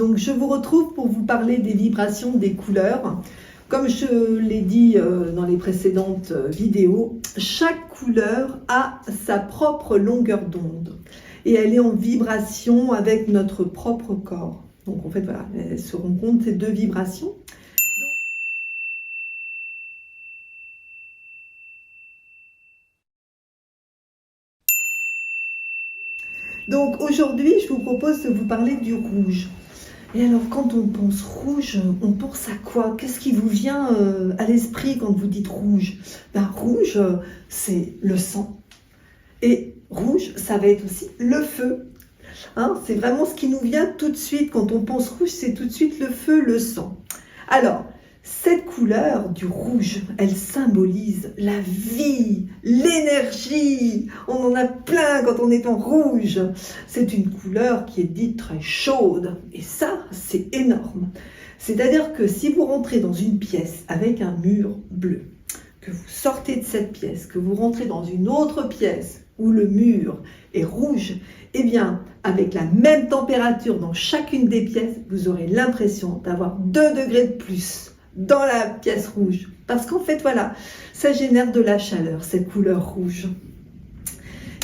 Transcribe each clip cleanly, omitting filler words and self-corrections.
Donc je vous retrouve pour vous parler des vibrations des couleurs. Comme je l'ai dit dans les précédentes vidéos, chaque couleur a sa propre longueur d'onde et elle est en vibration avec notre propre corps. Donc en fait voilà, elles se rencontrent ces deux vibrations. Donc aujourd'hui, je vous propose de vous parler du rouge. Et alors, quand on pense rouge, on pense à quoi? Qu'est-ce qui vous vient à l'esprit quand vous dites rouge? Ben, rouge, c'est le sang. Et rouge, ça va être aussi le feu. Hein, c'est vraiment ce qui nous vient tout de suite. Quand on pense rouge, c'est tout de suite le feu, le sang. Alors, cette couleur du rouge, elle symbolise la vie, l'énergie. On en a plein quand on est en rouge. C'est une couleur qui est dite très chaude. Et ça, c'est énorme. C'est-à-dire que si vous rentrez dans une pièce avec un mur bleu, que vous sortez de cette pièce, que vous rentrez dans une autre pièce où le mur est rouge, eh bien, avec la même température dans chacune des pièces, vous aurez l'impression d'avoir 2 degrés de plus dans la pièce rouge. Parce qu'en fait, voilà, ça génère de la chaleur, cette couleur rouge.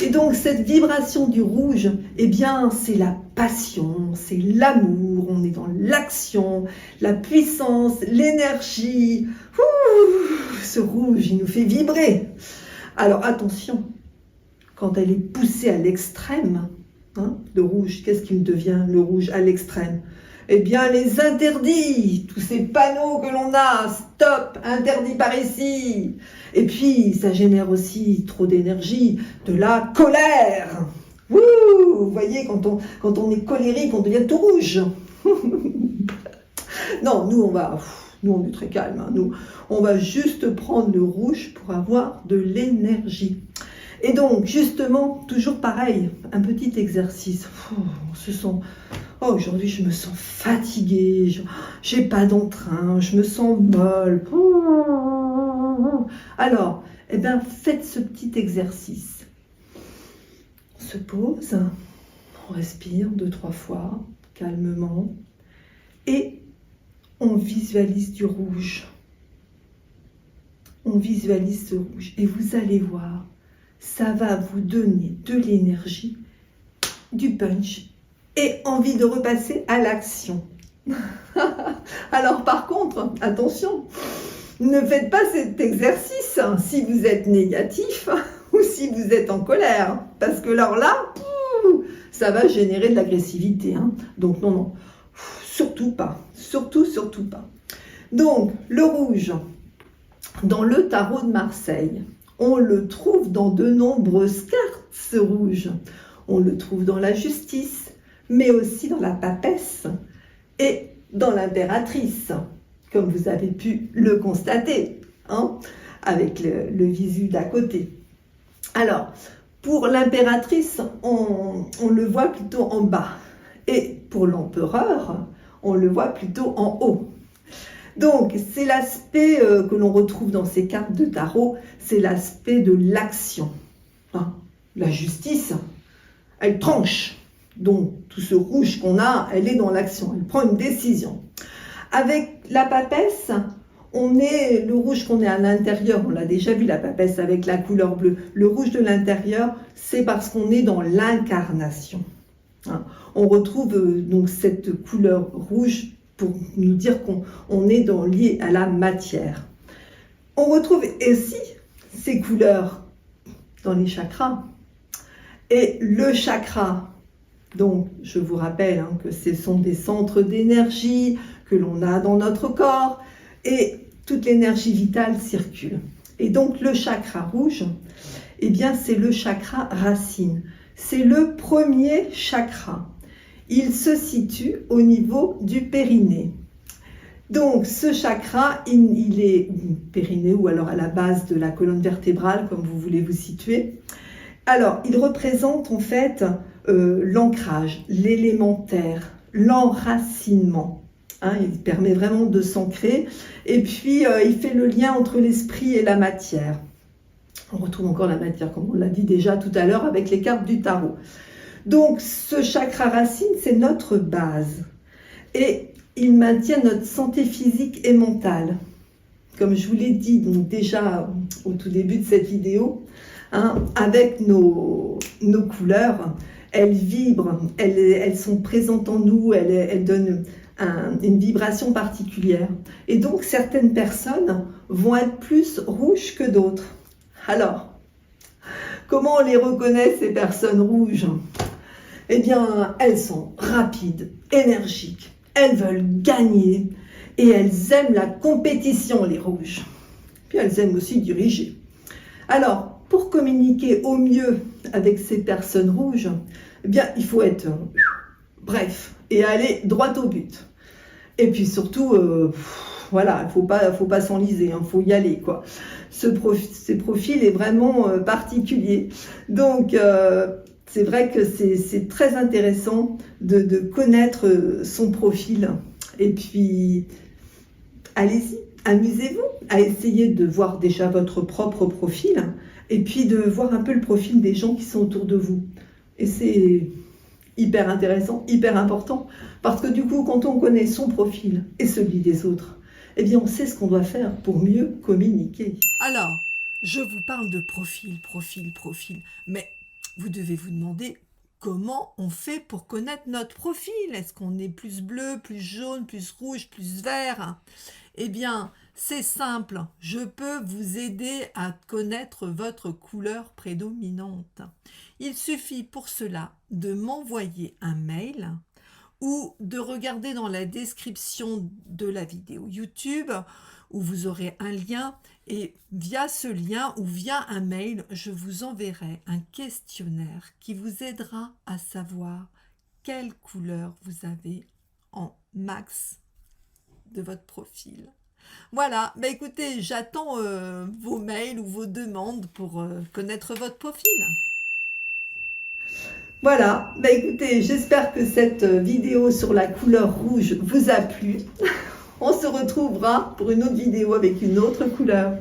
Et donc, cette vibration du rouge, eh bien, c'est la passion, c'est l'amour, on est dans l'action, la puissance, l'énergie. Ce rouge, il nous fait vibrer. Alors, attention, quand elle est poussée à l'extrême, hein, le rouge, qu'est-ce qu'il devient, le rouge à l'extrême? Eh bien, les interdits, tous ces panneaux que l'on a, stop, interdit par ici. Et puis, ça génère aussi trop d'énergie, de la colère. Wouh, vous voyez, quand on est colérique, on devient tout rouge. Non, nous, on est très calme. Hein. Nous, on va juste prendre le rouge pour avoir de l'énergie. Et donc, justement, toujours pareil, un petit exercice. On se sent... Oh, aujourd'hui, je me sens fatiguée, j'ai pas d'entrain, je me sens molle. Alors, eh bien, faites ce petit exercice. On se pose, on respire 2-3 fois, calmement, et on visualise du rouge. On visualise ce rouge, et vous allez voir, ça va vous donner de l'énergie, du punch, et envie de repasser à l'action. Alors par contre, attention, ne faites pas cet exercice si vous êtes négatif ou si vous êtes en colère, parce que alors là, ça va générer de l'agressivité. Hein. Donc non, surtout pas, surtout pas. Donc le rouge, dans le tarot de Marseille, on le trouve dans de nombreuses cartes, ce rouge. On le trouve dans la justice, mais aussi dans la papesse et dans l'impératrice, comme vous avez pu le constater, hein, avec le visu d'à côté. Alors, pour l'impératrice, on le voit plutôt en bas, et pour l'empereur, on le voit plutôt en haut. Donc, c'est l'aspect que l'on retrouve dans ces cartes de tarot, c'est l'aspect de l'action. Hein. La justice, elle tranche. Donc, tout ce rouge qu'on a, elle est dans l'action, elle prend une décision. Avec la papesse, le rouge qu'on est à l'intérieur, on l'a déjà vu la papesse avec la couleur bleue. Le rouge de l'intérieur, c'est parce qu'on est dans l'incarnation. Hein. On retrouve donc cette couleur rouge pour nous dire qu'on est lié à la matière. On retrouve aussi ces couleurs dans les chakras. Et le chakra, donc je vous rappelle hein, que ce sont des centres d'énergie que l'on a dans notre corps et toute l'énergie vitale circule. Et donc le chakra rouge, eh bien c'est le chakra racine. C'est le premier chakra. Il se situe au niveau du périnée. Donc ce chakra, il est périnée ou alors à la base de la colonne vertébrale, comme vous voulez vous situer. Alors, il représente en fait l'ancrage, l'élémentaire, l'enracinement. Hein, il permet vraiment de s'ancrer. Et puis, il fait le lien entre l'esprit et la matière. On retrouve encore la matière, comme on l'a dit déjà tout à l'heure avec les cartes du tarot. Donc, ce chakra racine, c'est notre base. et il maintient notre santé physique et mentale. Comme je vous l'ai dit donc déjà au tout début de cette vidéo, hein, avec nos couleurs, elles vibrent, elles sont présentes en nous, elles donnent une vibration particulière. Et donc certaines personnes vont être plus rouges que d'autres. Alors, comment on les reconnaît ces personnes rouges? Eh bien, elles sont rapides, énergiques, elles veulent gagner et elles aiment la compétition, les rouges. Puis elles aiment aussi diriger. Alors, pour communiquer au mieux avec ces personnes rouges, eh bien, il faut être bref et aller droit au but. Et puis surtout, voilà, il faut pas s'enliser, il faut y aller, quoi. Ce profil est vraiment particulier. Donc, c'est vrai que c'est très intéressant de connaître son profil. Et puis, allez-y, amusez-vous à essayer de voir déjà votre propre profil et puis de voir un peu le profil des gens qui sont autour de vous. Et c'est hyper intéressant, hyper important, parce que du coup, quand on connaît son profil et celui des autres, eh bien, on sait ce qu'on doit faire pour mieux communiquer. Alors, je vous parle de profil, mais vous devez vous demander comment on fait pour connaître notre profil. Est-ce qu'on est plus bleu, plus jaune, plus rouge, plus vert? Eh bien, c'est simple, je peux vous aider à connaître votre couleur prédominante. Il suffit pour cela de m'envoyer un mail ou de regarder dans la description de la vidéo YouTube où vous aurez un lien et via ce lien ou via un mail, je vous enverrai un questionnaire qui vous aidera à savoir quelle couleur vous avez en max de votre profil. Voilà, bah écoutez, j'attends vos mails ou vos demandes pour connaître votre profil. Voilà, bah écoutez, j'espère que cette vidéo sur la couleur rouge vous a plu. On se retrouvera pour une autre vidéo avec une autre couleur.